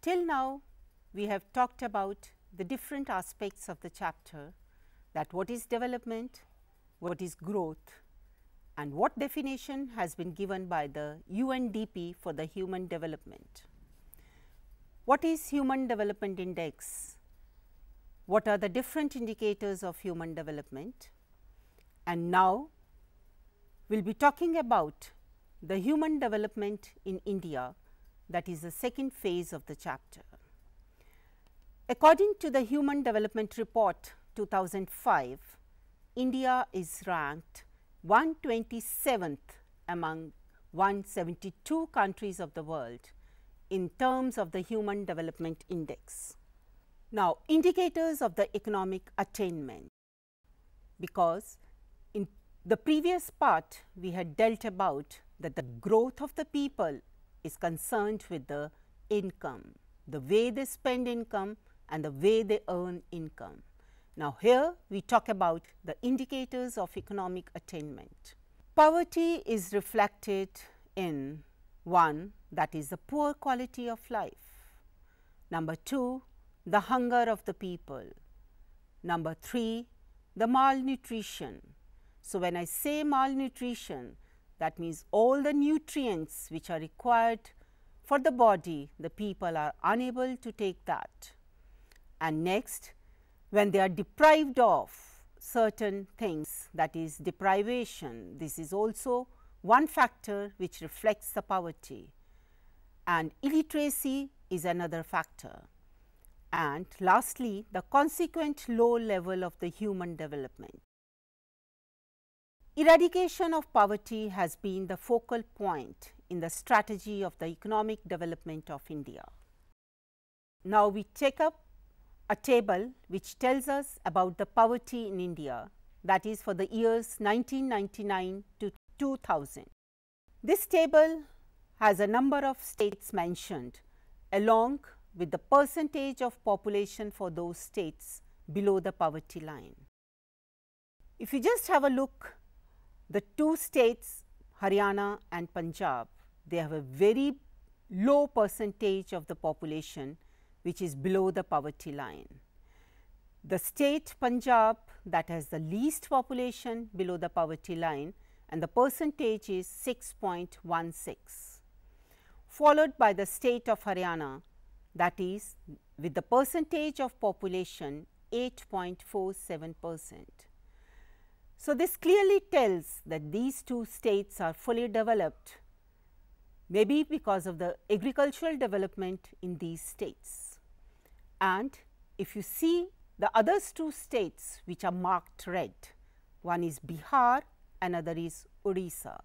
Till now, we have talked about the different aspects of the chapter, that what is development, what is growth, and what definition has been given by the UNDP for the human development. What is Human Development Index? What are the different indicators of human development? And now, we will be talking about the human development in India, that is the second phase of the chapter. According to the Human Development Report 2005, India is ranked 127th among 172 countries of the world in terms of the Human Development Index. Now, indicators of the economic attainment, because in the previous part we had dealt about that the growth of the people is concerned with the income, the way they spend income and the way they earn income. Now, here we talk about the indicators of economic attainment. Poverty is reflected in 1, that is the poor quality of life. Number 2, the hunger of the people. Number 3, the malnutrition. So, when I say malnutrition, that means all the nutrients which are required for the body, the people are unable to take that. And next, when they are deprived of certain things, that is deprivation, this is also one factor which reflects the poverty, and illiteracy is another factor. And lastly, the consequent low level of the human development. Eradication of poverty has been the focal point in the strategy of the economic development of India. Now, we take up a table which tells us about the poverty in India, that is for the years 1999 to 2000. This table has a number of states mentioned along with the percentage of population for those states below the poverty line. If you just have a look, the two states Haryana and Punjab, they have a very low percentage of the population which is below the poverty line. The state Punjab that has the least population below the poverty line, and the percentage is 6.16, followed by the state of Haryana, that is with the percentage of population 8.47%. So, this clearly tells that these two states are fully developed, maybe because of the agricultural development in these states. And if you see the other two states which are marked red, one is Bihar, another is Odisha.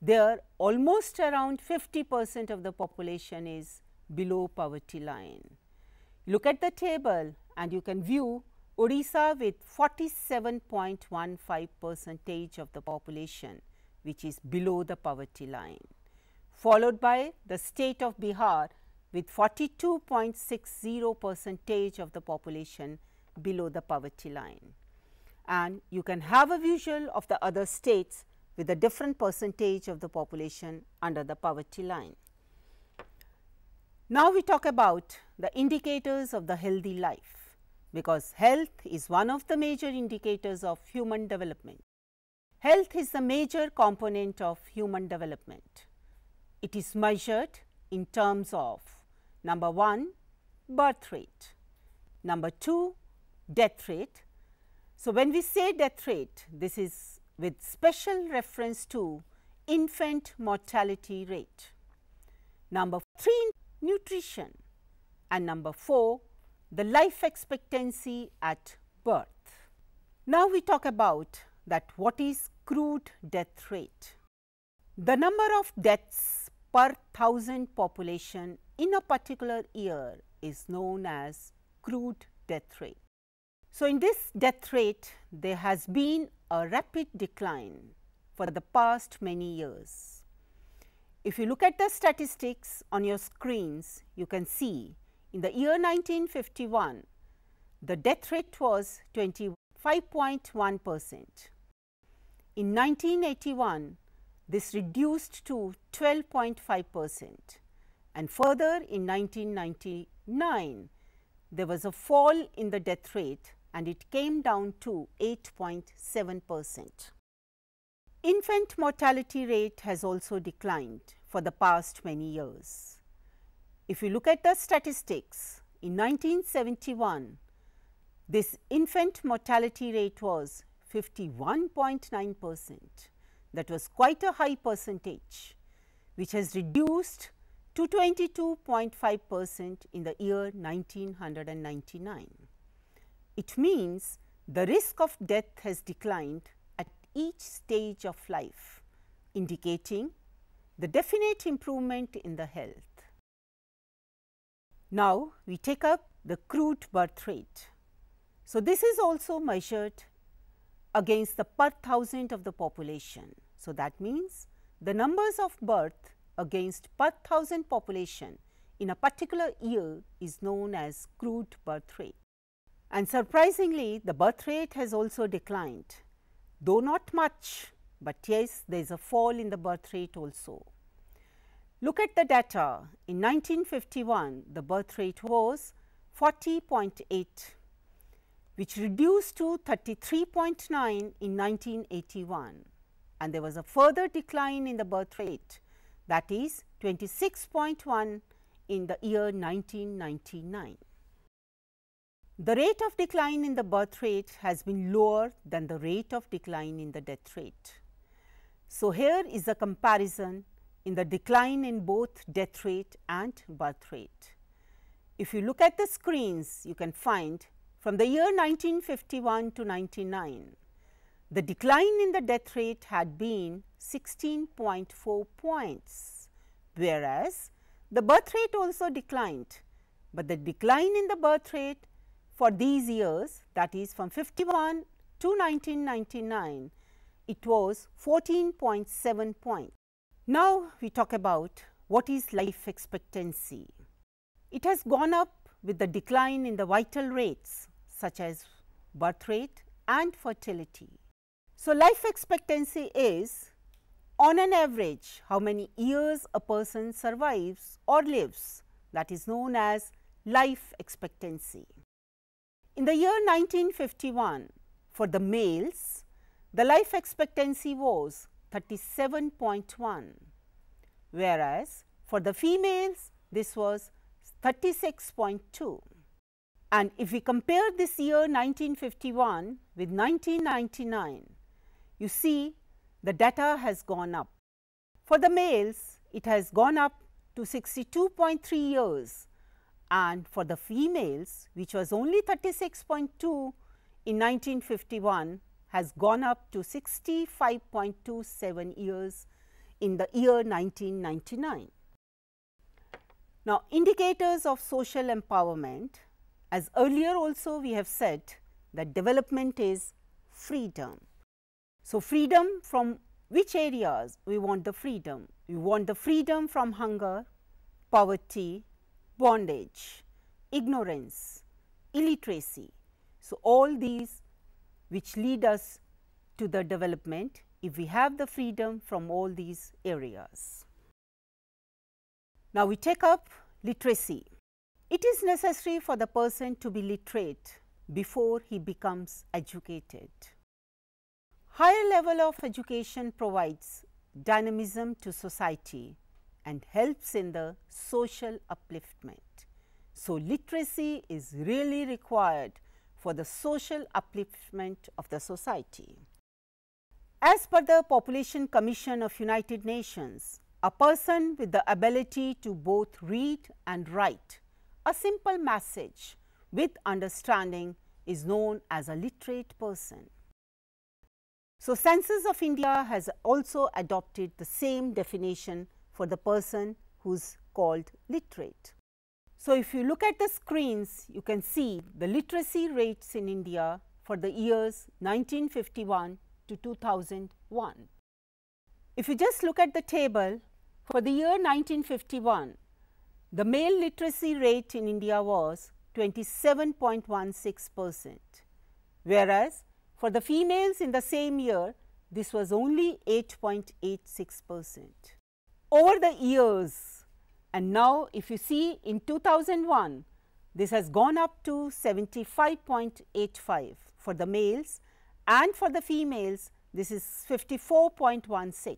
There almost around 50% of the population is below poverty line. Look at the table and you can view Odisha with 47.15% of the population which is below the poverty line, followed by the state of Bihar with 42.60% of the population below the poverty line. And you can have a visual of the other states with a different percentage of the population under the poverty line. Now, we talk about the indicators of the healthy life, because health is one of the major indicators of human development. Health is the major component of human development. It is measured in terms of number 1, birth rate, number 2, death rate. So, when we say death rate, this is with special reference to infant mortality rate, number 3, nutrition, and number 4, the life expectancy at birth. Now, we talk about that what is crude death rate. The number of deaths per 1,000 population in a particular year is known as crude death rate. So, in this death rate, there has been a rapid decline for the past many years. If you look at the statistics on your screens, you can see in the year 1951, the death rate was 25.1%. In 1981, this reduced to 12.5%, and further in 1999 there was a fall in the death rate and it came down to 8.7%. Infant mortality rate has also declined for the past many years. If you look at the statistics, in 1971, this infant mortality rate was 51.9%. That was quite a high percentage, which has reduced to 22.5% in the year 1999. It means the risk of death has declined at each stage of life, indicating the definite improvement in the health. Now, we take up the crude birth rate. So, this is also measured against the per thousand of the population. So, that means the numbers of birth against per thousand population in a particular year is known as crude birth rate. And surprisingly, the birth rate has also declined, though not much, but yes, there is a fall in the birth rate also. Look at the data. In 1951, the birth rate was 40.8, which reduced to 33.9 in 1981, and there was a further decline in the birth rate, that is 26.1 in the year 1999. The rate of decline in the birth rate has been lower than the rate of decline in the death rate. So, here is a comparison in the decline in both death rate and birth rate. If you look at the screens, you can find from the year 1951 to 99, the decline in the death rate had been 16.4 points, whereas the birth rate also declined, but the decline in the birth rate for these years, that is from 51 to 1999, it was 14.7 points. Now, we talk about what is life expectancy. It has gone up with the decline in the vital rates such as birth rate and fertility. So, life expectancy is on an average how many years a person survives or lives, that is known as life expectancy. In the year 1951, for the males, the life expectancy was 37.1, whereas for the females this was 36.2. And if we compare this year 1951 with 1999, you see the data has gone up. For the males, it has gone up to 62.3 years, and for the females, which was only 36.2 in 1951, has gone up to 65.27 years in the year 1999. Now, indicators of social empowerment, as earlier also we have said that development is freedom. So, freedom from which areas we want the freedom? We want the freedom from hunger, poverty, bondage, ignorance, illiteracy. So, all these which lead us to the development if we have the freedom from all these areas. Now, we take up literacy. It is necessary for the person to be literate before he becomes educated. Higher level of education provides dynamism to society and helps in the social upliftment. So, literacy is really required for the social upliftment of the society. As per the Population Commission of United Nations, a person with the ability to both read and write a simple message with understanding is known as a literate person. So, Census of India has also adopted the same definition for the person who is called literate. So, if you look at the screens, you can see the literacy rates in India for the years 1951 to 2001. If you just look at the table, for the year 1951, the male literacy rate in India was 27.16%, whereas for the females in the same year, this was only 8.86%. Over the years, And now, if you see in 2001, this has gone up to 75.85 for the males, and for the females this is 54.16.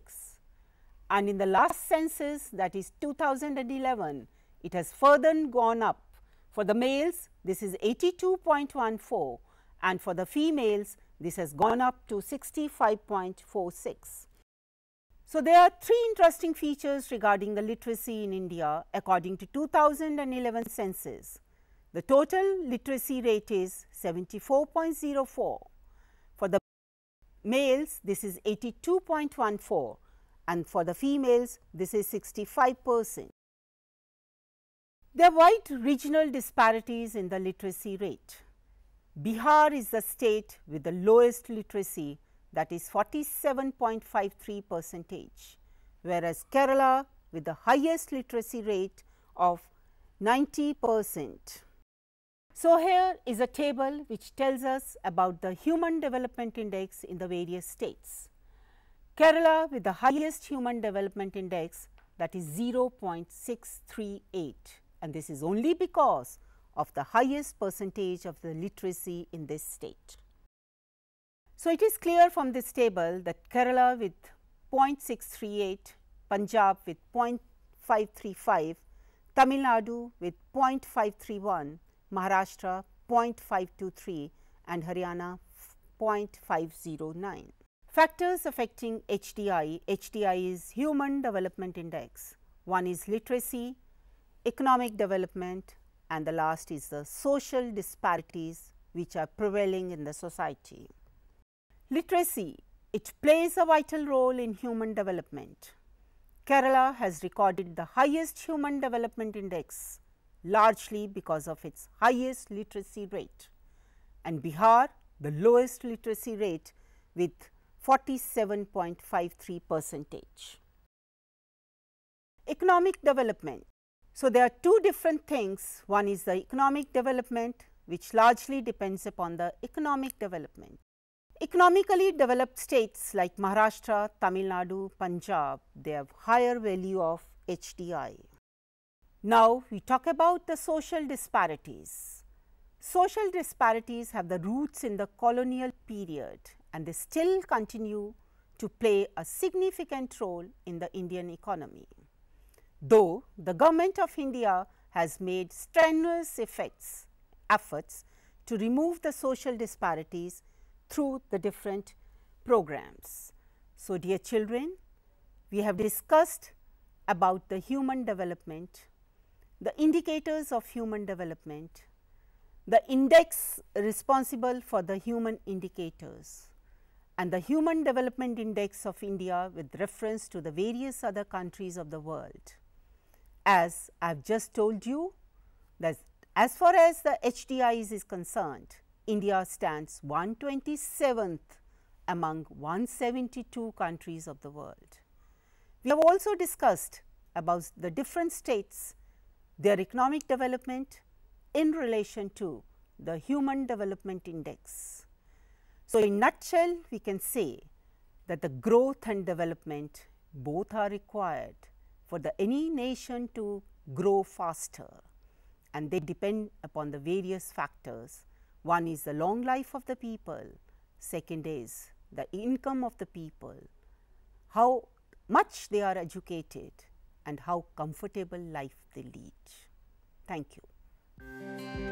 And in the last census, that is 2011, it has further gone up. For the males this is 82.14, and for the females this has gone up to 65.46. So, there are three interesting features regarding the literacy in India according to 2011 census. The total literacy rate is 74.04. For the males this is 82.14, and for the females this is 65%. There are wide regional disparities in the literacy rate. Bihar is the state with the lowest literacy, that is 47.53%, whereas Kerala with the highest literacy rate of 90%. So, here is a table which tells us about the Human Development Index in the various states. Kerala with the highest Human Development Index, that is 0.638, and this is only because of the highest percentage of the literacy in this state. So, it is clear from this table that Kerala with 0.638, Punjab with 0.535, Tamil Nadu with 0.531, Maharashtra 0.523 and Haryana 0.509. Factors affecting HDI. HDI is Human Development Index. One is literacy, economic development, and the last is the social disparities which are prevailing in the society. Literacy, it plays a vital role in human development. Kerala has recorded the highest Human Development Index, largely because of its highest literacy rate, and Bihar the lowest literacy rate with 47.53%. Economic development. So, there are two different things. One is the economic development, which largely depends upon the economic development. Economically developed states like Maharashtra, Tamil Nadu, Punjab, they have higher value of HDI. Now, we talk about the social disparities. Social disparities have the roots in the colonial period, and they still continue to play a significant role in the Indian economy. Though the government of India has made strenuous efforts to remove the social disparities through the different programs. So, dear children, we have discussed about the human development, the indicators of human development, the index responsible for the human indicators, and the Human Development Index of India with reference to the various other countries of the world. As I have just told you that as far as the HDI is concerned, India stands 127th among 172 countries of the world. We have also discussed about the different states, their economic development in relation to the Human Development Index. So, in nutshell, we can say that the growth and development both are required for any nation to grow faster, and they depend upon the various factors. One is the long life of the people, second is the income of the people, how much they are educated, and how comfortable life they lead. Thank you.